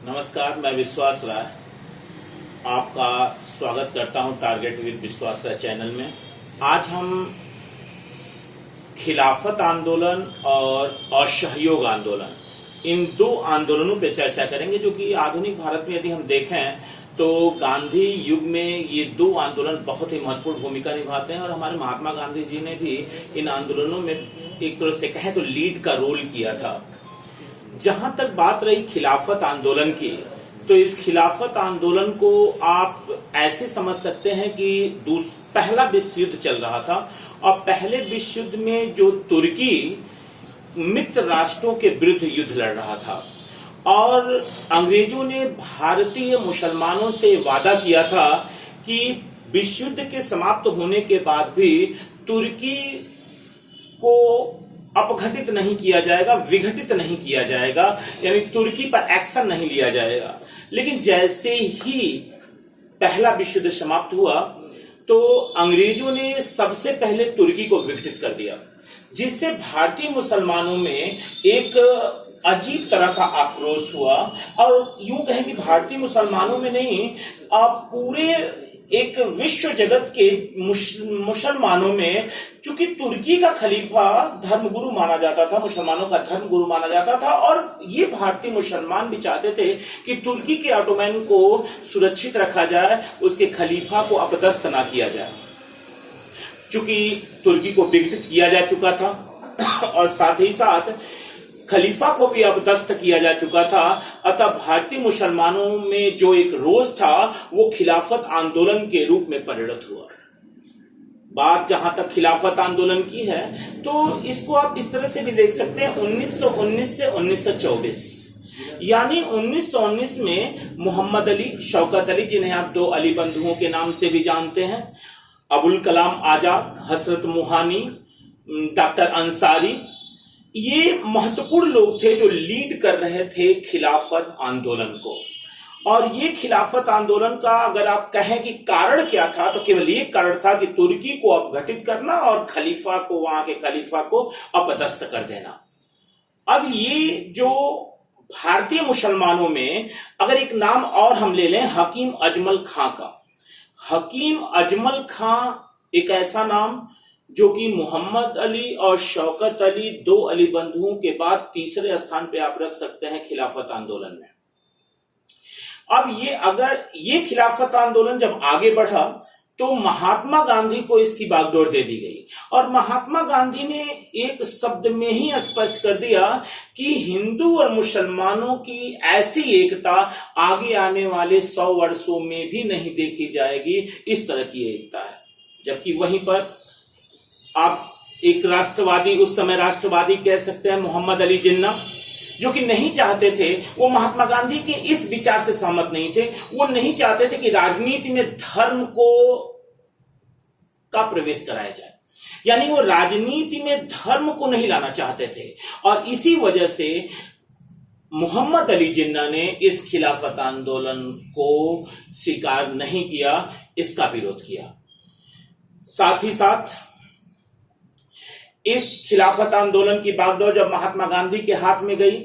नमस्कार, मैं विश्वास राय आपका स्वागत करता हूं टारगेट विद विश्वास राय चैनल में। आज हम खिलाफत आंदोलन और असहयोग आंदोलन, इन दो आंदोलनों पर चर्चा करेंगे जो कि आधुनिक भारत में यदि हम देखें तो गांधी युग में ये दो आंदोलन बहुत ही महत्वपूर्ण भूमिका निभाते हैं और हमारे महात्मा गांधी जी ने भी इन आंदोलनों में एक तरह से कहें तो लीड का रोल किया था। जहां तक बात रही खिलाफत आंदोलन की, तो इस खिलाफत आंदोलन को आप ऐसे समझ सकते हैं कि पहला विश्व युद्ध चल रहा था और पहले विश्व युद्ध में जो तुर्की मित्र राष्ट्रों के विरुद्ध युद्ध लड़ रहा था और अंग्रेजों ने भारतीय मुसलमानों से वादा किया था कि विश्व युद्ध के समाप्त होने के बाद भी तुर्की को अपघटित नहीं किया जाएगा, विघटित नहीं किया जाएगा, यानी तुर्की पर एक्शन नहीं लिया जाएगा। लेकिन जैसे ही पहला विश्व युद्ध समाप्त हुआ तो अंग्रेजों ने सबसे पहले तुर्की को विघटित कर दिया, जिससे भारतीय मुसलमानों में एक अजीब तरह का आक्रोश हुआ। और यूं कहें कि भारतीय मुसलमानों में नहीं, पूरे एक विश्व जगत के मुसलमानों में, चूंकि तुर्की का खलीफा धर्मगुरु माना जाता था, मुसलमानों का धर्मगुरु माना जाता था, और ये भारतीय मुसलमान भी चाहते थे कि तुर्की के ऑटोमैन को सुरक्षित रखा जाए, उसके खलीफा को अपदस्थ ना किया जाए। चूंकि तुर्की को विघटित किया जा चुका था और साथ ही साथ खलीफा को भी अपदस्थ किया जा चुका था, अतः भारतीय मुसलमानों में जो एक रोष था वो खिलाफत आंदोलन के रूप में परिणत हुआ। बात जहां तक खिलाफत आंदोलन की है तो इसको आप इस तरह से भी देख सकते हैं, 1919 से 1924, यानी 1919 में मोहम्मद अली, शौकत अली, जिन्हें आप दो अली बंधुओं के नाम से भी जानते हैं, अबुल कलाम आजाद, हजरत मोहानी, डॉक्टर अंसारी, ये महत्वपूर्ण लोग थे जो लीड कर रहे थे खिलाफत आंदोलन को। और ये खिलाफत आंदोलन का अगर आप कहें कि कारण क्या था तो केवल एक कारण था कि तुर्की को अपघटित करना और खलीफा को, वहां के खलीफा को अपदस्थ कर देना। अब ये जो भारतीय मुसलमानों में अगर एक नाम और हम ले लें हकीम अजमल खां का, हकीम अजमल खां एक ऐसा नाम जो कि मोहम्मद अली और शौकत अली, दो अली बंधुओं के बाद तीसरे स्थान पे आप रख सकते हैं खिलाफत आंदोलन में। अब ये खिलाफत आंदोलन जब आगे बढ़ा तो महात्मा गांधी को इसकी बागडोर दे दी गई और महात्मा गांधी ने एक शब्द में ही स्पष्ट कर दिया कि हिंदू और मुसलमानों की ऐसी एकता आगे आने वाले 100 वर्षों में भी नहीं देखी जाएगी। इस तरह की एकता है। जबकि वहीं पर आप एक राष्ट्रवादी, उस समय राष्ट्रवादी कह सकते हैं, मोहम्मद अली जिन्ना, जो कि नहीं चाहते थे, वो महात्मा गांधी के इस विचार से सहमत नहीं थे। वो नहीं चाहते थे कि राजनीति में धर्म का प्रवेश कराया जाए, यानी वो राजनीति में धर्म को नहीं लाना चाहते थे। और इसी वजह से मोहम्मद अली जिन्ना ने इस खिलाफत आंदोलन को स्वीकार नहीं किया, इसका विरोध किया। साथ ही साथ इस खिलाफत आंदोलन की बागडोर जब महात्मा गांधी के हाथ में गई,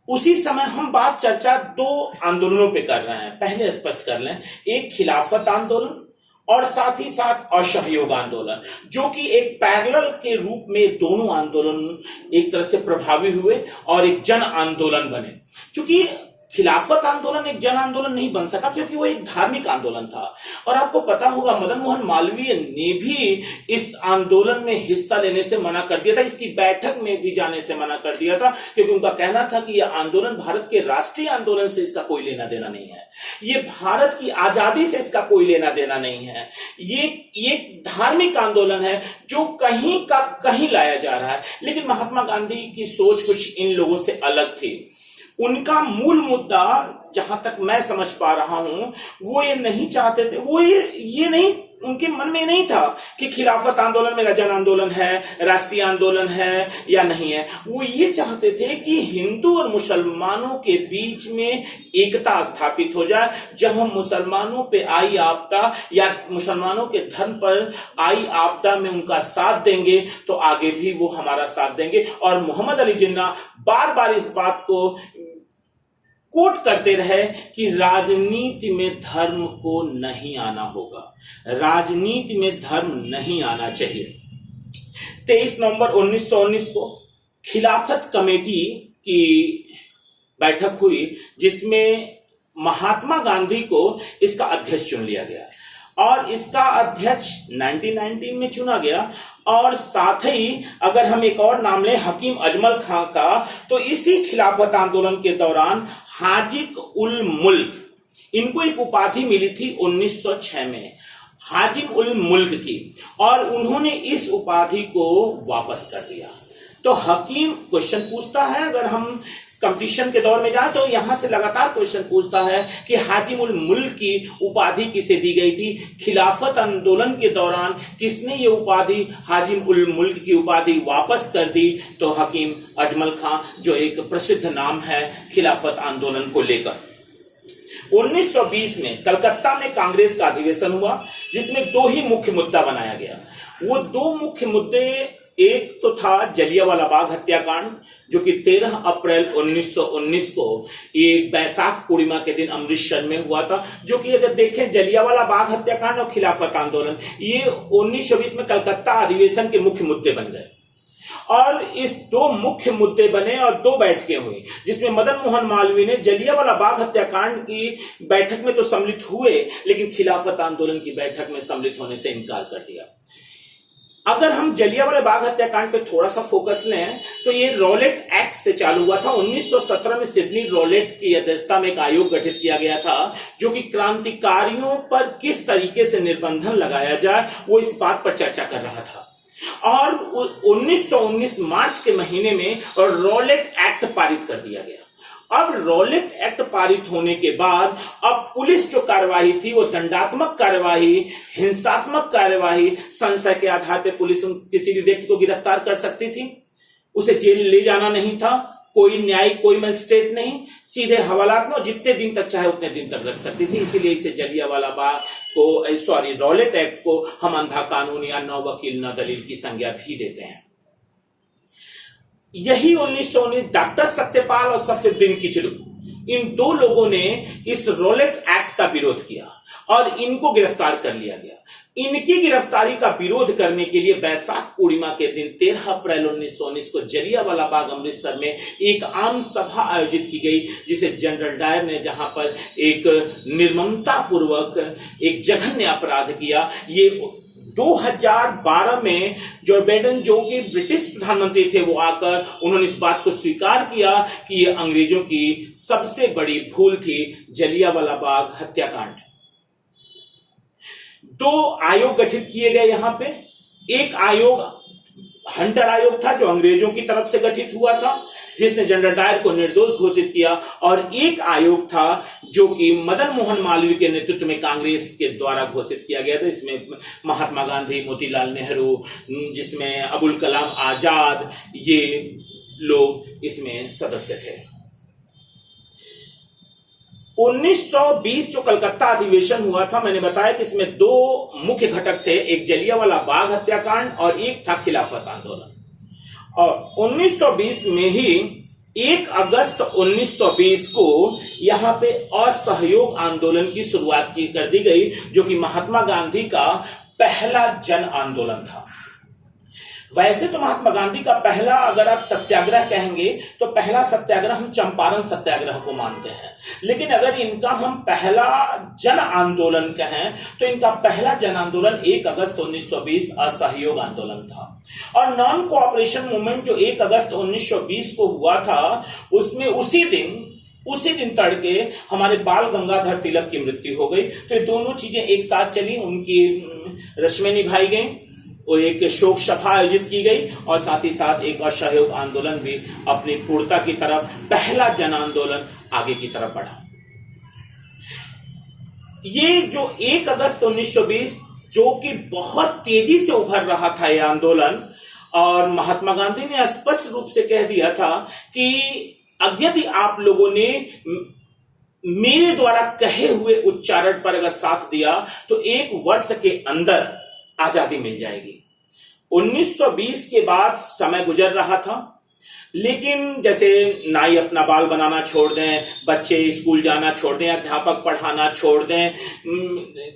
उसी समय हम चर्चा दो आंदोलनों पे कर रहे हैं। पहले स्पष्ट कर लें, एक खिलाफत आंदोलन और साथ ही साथ असहयोग आंदोलन, जो कि एक पैरेलल के रूप में दोनों आंदोलन एक तरह से प्रभावी हुए और एक जन आंदोलन बने। चूंकि खिलाफत आंदोलन एक जन आंदोलन नहीं बन सका क्योंकि वो एक धार्मिक आंदोलन था। और आपको पता होगा मदन मोहन मालवीय ने भी इस आंदोलन में हिस्सा लेने से मना कर दिया था, इसकी बैठक में भी जाने से मना कर दिया था, क्योंकि उनका कहना था कि यह आंदोलन भारत के राष्ट्रीय आंदोलन से इसका कोई लेना देना नहीं है, ये भारत की आजादी से इसका कोई लेना देना नहीं है, ये धार्मिक आंदोलन है जो कहीं का कहीं लाया जा रहा है। लेकिन महात्मा गांधी की सोच कुछ इन लोगों से अलग थी। उनका मूल मुद्दा, जहां तक मैं समझ पा रहा हूं, वो ये नहीं चाहते थे, वो ये नहीं, उनके मन में नहीं था कि खिलाफत आंदोलन मेरा जन आंदोलन है, राष्ट्रीय आंदोलन है या नहीं है। वो ये चाहते थे कि हिंदू और मुसलमानों के बीच में एकता स्थापित हो जाए। जब हम मुसलमानों पे आई आपदा या मुसलमानों के धर्म पर आई आपदा में उनका साथ देंगे तो आगे भी वो हमारा साथ देंगे। और मोहम्मद अली जिन्ना बार बार इस बात को कोट करते रहे कि राजनीति में धर्म को नहीं आना होगा, राजनीति में धर्म नहीं आना चाहिए। 23 नवंबर 1919 को खिलाफत कमेटी की बैठक हुई, जिसमें महात्मा गांधी को इसका अध्यक्ष चुन लिया गया और इसका अध्यक्ष 1919 में चुना गया। और साथ ही अगर हम एक और नाम लें हकीम अजमल खां का, तो इसी खिलाफत आंदोलन के दौरान हाजिक उल मुल्क, इनको एक उपाधि मिली थी 1906 में, हाजिम उल मुल्क की, और उन्होंने इस उपाधि को वापस कर दिया। तो हकीम क्वेश्चन पूछता है, अगर हम कंपटीशन के दौर में जाए तो यहां से लगातार क्वेश्चन पूछता है कि हाजिम उल मुल्क की उपाधि किसे दी गई थी, खिलाफत आंदोलन के दौरान किसने ये उपाधि हाजिम उल मुल्क की उपाधि वापस कर दी? तो हकीम अजमल खां, जो एक प्रसिद्ध नाम है खिलाफत आंदोलन को लेकर। 1920 में कलकत्ता में कांग्रेस का अधिवेशन हुआ, जिसमें दो ही मुख्य मुद्दा बनाया गया। वो दो मुख्य मुद्दे, एक तो था जलियांवाला बाग हत्याकांड, जो कि 13 अप्रैल 1919 को एक बैसाख पूर्णिमा के दिन अमृतसर में हुआ था, जो कि अगर देखें जलियांवाला बाग हत्याकांड और खिलाफत आंदोलन, ये 1920 में कलकत्ता अधिवेशन के मुख्य मुद्दे बन गए। और इस दो मुख्य मुद्दे बने और दो बैठकें हुई, जिसमें मदन मोहन मालवीय ने जलियांवाला बाग हत्याकांड की बैठक में तो सम्मिलित हुए, लेकिन खिलाफत आंदोलन की बैठक में सम्मिलित होने से इनकार कर दिया। अगर हम जलियांवाला बाग हत्याकांड पे थोड़ा सा फोकस लें तो ये रॉलेट एक्ट से चालू हुआ था। 1917 में सिडनी रॉलेट की अध्यक्षता में एक आयोग गठित किया गया था, जो कि क्रांतिकारियों पर किस तरीके से निर्बंधन लगाया जाए वो इस बात पर चर्चा कर रहा था। और 1919 मार्च के महीने में रॉलेट एक्ट पारित कर दिया गया। अब रॉलेट एक्ट पारित होने के बाद अब पुलिस जो कार्यवाही थी वो दंडात्मक कार्यवाही, हिंसात्मक कार्यवाही, संशय के आधार पर पुलिस किसी भी व्यक्ति को गिरफ्तार कर सकती थी, उसे जेल ले जाना नहीं था, कोई न्यायिक कोई मजिस्ट्रेट नहीं, सीधे हवालात में जितने दिन तक चाहे उतने दिन तक रख सकती थी। इसीलिए इसे जलियांवाला बाग को रॉलेट एक्ट को हम अंधा कानून या नौ वकील न दलील की संज्ञा भी देते हैं। यही 1919 डॉक्टर सत्यपाल और सफीउद्दीन किचलू, इन दो लोगों ने इस रॉलेट एक्ट का विरोध किया और इनको गिरफ्तार कर लिया गया। इनकी गिरफ्तारी का विरोध करने के लिए बैसाख पूर्णिमा के दिन 13 अप्रैल 1919 को जलियांवाला बाग अमृतसर में एक आम सभा आयोजित की गई, जिसे जनरल डायर ने, जहां पर एक निर्ममता पूर्वक एक जघन्य अपराध किया। ये 2012 में जो बाइडेन, जो कि ब्रिटिश प्रधानमंत्री थे, वो आकर उन्होंने इस बात को स्वीकार किया कि ये अंग्रेजों की सबसे बड़ी भूल थी, जलियांवाला बाग हत्याकांड। दो आयोग गठित किए गए यहां पे। एक आयोग हंटर आयोग था, जो अंग्रेजों की तरफ से गठित हुआ था, जिसने जनरल डायर को निर्दोष घोषित किया, और एक आयोग था जो कि मदन मोहन मालवीय के नेतृत्व में कांग्रेस के द्वारा घोषित किया गया था। इसमें महात्मा गांधी, मोतीलाल नेहरू, जिसमें अबुल कलाम आजाद, ये लोग इसमें सदस्य थे। 1920 जो कलकत्ता अधिवेशन हुआ था, मैंने बताया कि इसमें दो मुख्य घटक थे, एक जलियांवाला बाग हत्याकांड और एक था खिलाफत आंदोलन। और 1920 में ही 1 अगस्त 1920 को यहां पे असहयोग आंदोलन की शुरुआत कर दी गई, जो कि महात्मा गांधी का पहला जन आंदोलन था। वैसे तो महात्मा गांधी का पहला, अगर आप सत्याग्रह कहेंगे तो पहला सत्याग्रह हम चंपारण सत्याग्रह को मानते हैं, लेकिन अगर इनका हम पहला जन आंदोलन कहें तो इनका पहला जन आंदोलन 1 अगस्त 1920 असहयोग आंदोलन था। और नॉन कोऑपरेशन मूवमेंट जो 1 अगस्त 1920 को हुआ था, उसमें उसी दिन तड़के हमारे बाल गंगाधर तिलक की मृत्यु हो गई। तो ये दोनों चीजें एक साथ चली, उनकी रस्में निभाई गई, वो एक शोक सभा आयोजित की गई और साथ ही साथ एक असहयोग आंदोलन भी अपनी पूर्णता की तरफ, पहला जन आंदोलन आगे की तरफ बढ़ा। ये जो 1 अगस्त 1920 जो कि बहुत तेजी से उभर रहा था ये आंदोलन, और महात्मा गांधी ने स्पष्ट रूप से कह दिया था कि यदि आप लोगों ने मेरे द्वारा कहे हुए उच्चारण पर अगर साथ दिया तो 1 वर्ष के अंदर आजादी मिल जाएगी। 1920 के बाद समय गुजर रहा था, लेकिन जैसे नाई अपना बाल बनाना छोड़ दें, बच्चे स्कूल जाना छोड़ दें, अध्यापक पढ़ाना छोड़ दें,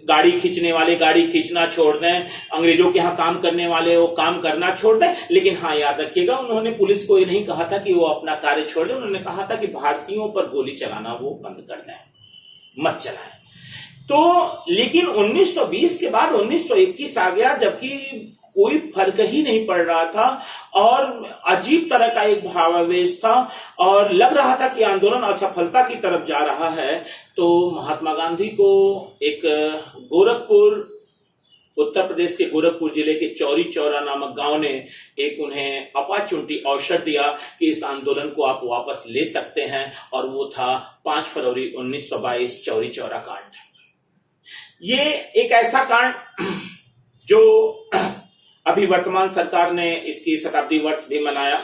गाड़ी खींचने वाले गाड़ी खींचना छोड़ दें, अंग्रेजों के यहाँ काम करने वाले वो काम करना छोड़ दें। लेकिन हाँ, याद रखिएगा, उन्होंने पुलिस को ये नहीं कहा था कि वो अपना कार्य छोड़ दें, उन्होंने कहा था कि भारतीयों पर गोली चलाना वो बंद कर दें, मत चलाएं। तो लेकिन 1920 के बाद 1921 आ गया, जबकि कोई फर्क ही नहीं पड़ रहा था और अजीब तरह का एक भावावेश था और लग रहा था कि आंदोलन असफलता की तरफ जा रहा है। तो महात्मा गांधी को एक गोरखपुर, उत्तर प्रदेश के गोरखपुर जिले के चौरी चौरा नामक गांव ने एक उन्हें अपॉर्चुनिटी अवसर दिया कि इस आंदोलन को आप वापस ले सकते हैं, और वो था 5 फरवरी 1922 चौरी चौरा कांड। ये एक ऐसा कांड जो अभी वर्तमान सरकार ने इसकी शताब्दी वर्ष भी मनाया,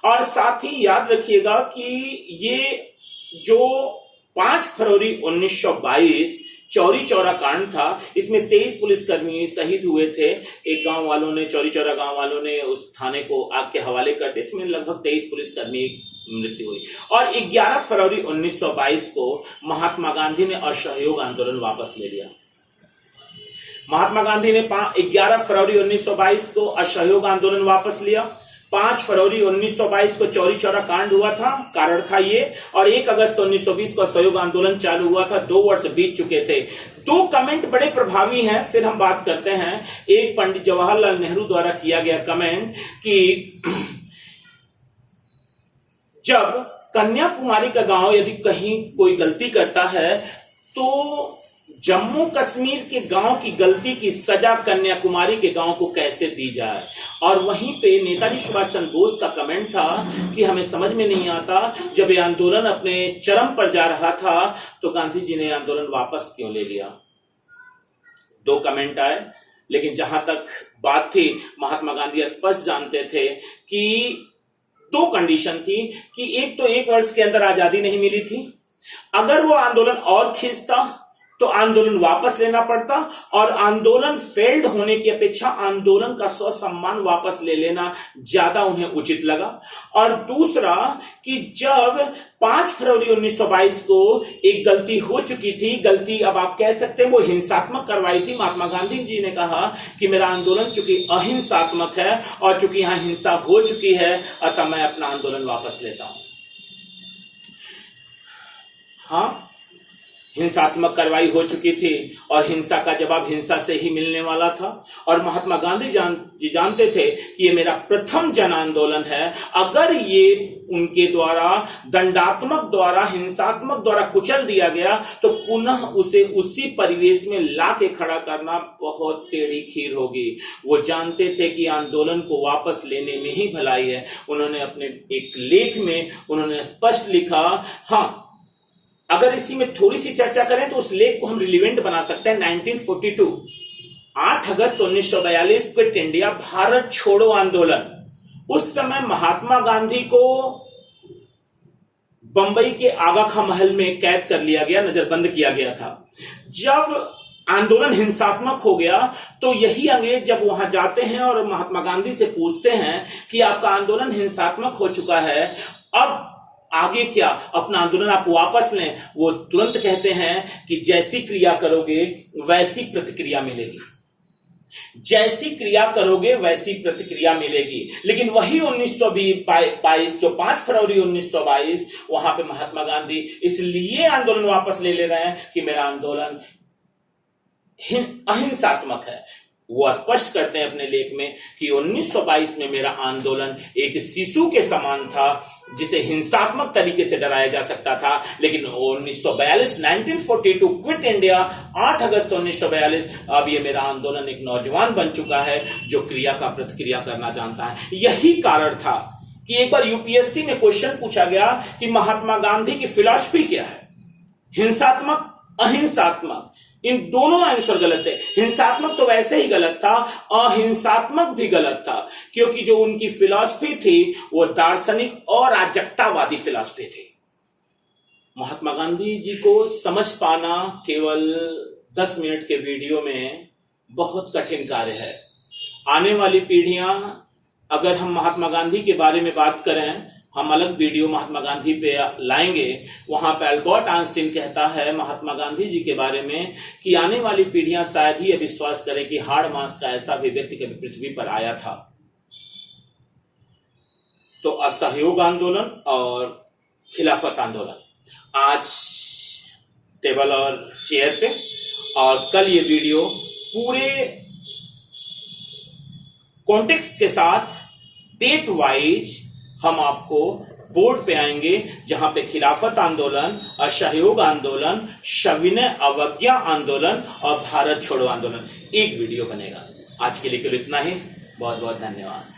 और साथ ही याद रखिएगा कि ये जो 5 फरवरी 1922 चौरी चौरा कांड था, इसमें 23 पुलिसकर्मी शहीद हुए थे। एक गांव वालों ने, चौरी चौरा गांव वालों ने उस थाने को आग के हवाले कर दिया। इसमें लगभग 23 पुलिसकर्मी मृत्यु हुई। और 11 फरवरी 1922 को महात्मा गांधी ने असहयोग आंदोलन वापस ले लिया। महात्मा गांधी ने 11 फरवरी 1922 को असहयोग आंदोलन वापस लिया। 5 फरवरी 1922 को चौरी चौरा कांड हुआ था, कारण था ये, और 1 अगस्त 1920 को असहयोग आंदोलन चालू हुआ था। 2 वर्ष बीत चुके थे। 2 कमेंट बड़े प्रभावी हैं, फिर हम बात करते हैं। एक पंडित जवाहरलाल नेहरू द्वारा किया गया कमेंट कि जब कन्याकुमारी का गांव यदि कहीं कोई गलती करता है तो जम्मू कश्मीर के गांव की गलती की सजा कन्याकुमारी के गांव को कैसे दी जाए। और वहीं पे नेताजी सुभाष चंद्र बोस का कमेंट था कि हमें समझ में नहीं आता, जब ये आंदोलन अपने चरम पर जा रहा था तो गांधी जी ने आंदोलन वापस क्यों ले लिया। 2 कमेंट आए, लेकिन जहां तक बात थी, महात्मा गांधी स्पष्ट जानते थे कि 2 कंडीशन थी कि एक तो 1 वर्ष के अंदर आजादी नहीं मिली थी, अगर वो आंदोलन और खींचता तो आंदोलन वापस लेना पड़ता, और आंदोलन फेल्ड होने की अपेक्षा आंदोलन का स्वसम्मान वापस ले लेना ज्यादा उन्हें उचित लगा। और दूसरा कि जब 5 फरवरी 1922 को एक गलती हो चुकी थी, गलती अब आप कह सकते हैं वो हिंसात्मक करवाई थी। महात्मा गांधी जी ने कहा कि मेरा आंदोलन चूंकि अहिंसात्मक है और चूंकि यहां हिंसा हो चुकी है, अतः मैं अपना आंदोलन वापस लेता हूं। हाँ, हिंसात्मक कार्रवाई हो चुकी थी और हिंसा का जवाब हिंसा से ही मिलने वाला था। और महात्मा गांधी जी जानते थे कि ये मेरा प्रथम जन आंदोलन है, अगर ये उनके द्वारा दंडात्मक द्वारा, हिंसात्मक द्वारा कुचल दिया गया तो पुनः उसे उसी परिवेश में ला के खड़ा करना बहुत टेढ़ी खीर होगी। वो जानते थे कि आंदोलन को वापस लेने में ही भलाई है। उन्होंने अपने एक लेख में उन्होंने स्पष्ट लिखा, हाँ, अगर इसी में थोड़ी सी चर्चा करें तो उस लेख को हम रिलीवेंट बना सकते हैं। 1942 8 अगस्त 1942 क्विट इंडिया, भारत छोड़ो आंदोलन। उस समय महात्मा गांधी को बंबई के आगा खां महल में कैद कर लिया गया, नजरबंद किया गया था। जब आंदोलन हिंसात्मक हो गया तो यही अंग्रेज जब वहां जाते हैं और महात्मा गांधी से पूछते हैं कि आपका आंदोलन हिंसात्मक हो चुका है, अब आगे क्या, अपना आंदोलन आप वापस लें, वो तुरंत कहते हैं कि जैसी क्रिया करोगे वैसी प्रतिक्रिया मिलेगी, जैसी क्रिया करोगे वैसी प्रतिक्रिया मिलेगी। लेकिन वही 1922 जो 5 फरवरी 1922, वहां पे महात्मा गांधी इसलिए आंदोलन वापस ले रहे हैं कि मेरा आंदोलन अहिंसात्मक है। वो स्पष्ट करते हैं अपने लेख में कि 1922 में मेरा आंदोलन एक शिशु के समान था जिसे हिंसात्मक तरीके से डराया जा सकता था, लेकिन 1942 क्विट इंडिया, 8 अगस्त 1942, अब ये मेरा आंदोलन एक नौजवान बन चुका है जो क्रिया का प्रतिक्रिया करना जानता है। यही कारण था कि एक बार यूपीएससी में क्वेश्चन पूछा गया कि महात्मा गांधी की फिलॉसफी क्या है, हिंसात्मक, अहिंसात्मक, इन दोनों आंसर गलत है। हिंसात्मक तो वैसे ही गलत था, अहिंसात्मक भी गलत था, क्योंकि जो उनकी फिलॉसफी थी वो दार्शनिक और अराजकतावादी फिलॉसफी थी। महात्मा गांधी जी को समझ पाना केवल 10 मिनट के वीडियो में बहुत कठिन कार्य है। आने वाली पीढ़ियां, अगर हम महात्मा गांधी के बारे में बात करें, हम अलग वीडियो महात्मा गांधी पे लाएंगे। वहां पे अल्बर्ट आइंस्टीन कहता है महात्मा गांधी जी के बारे में कि आने वाली पीढ़ियां शायद ही विश्वास करें कि हाड़ मांस का ऐसा भी व्यक्ति कभी पृथ्वी पर आया था। तो असहयोग आंदोलन और खिलाफत आंदोलन आज टेबल और चेयर पे, और कल ये वीडियो पूरे कॉन्टेक्स्ट के साथ डेट वाइज हम आपको बोर्ड पे आएंगे, जहां पे खिलाफत आंदोलन, असहयोग आंदोलन, सविनय अवज्ञा आंदोलन और भारत छोड़ो आंदोलन एक वीडियो बनेगा। आज के लिए केवल इतना ही। बहुत बहुत धन्यवाद।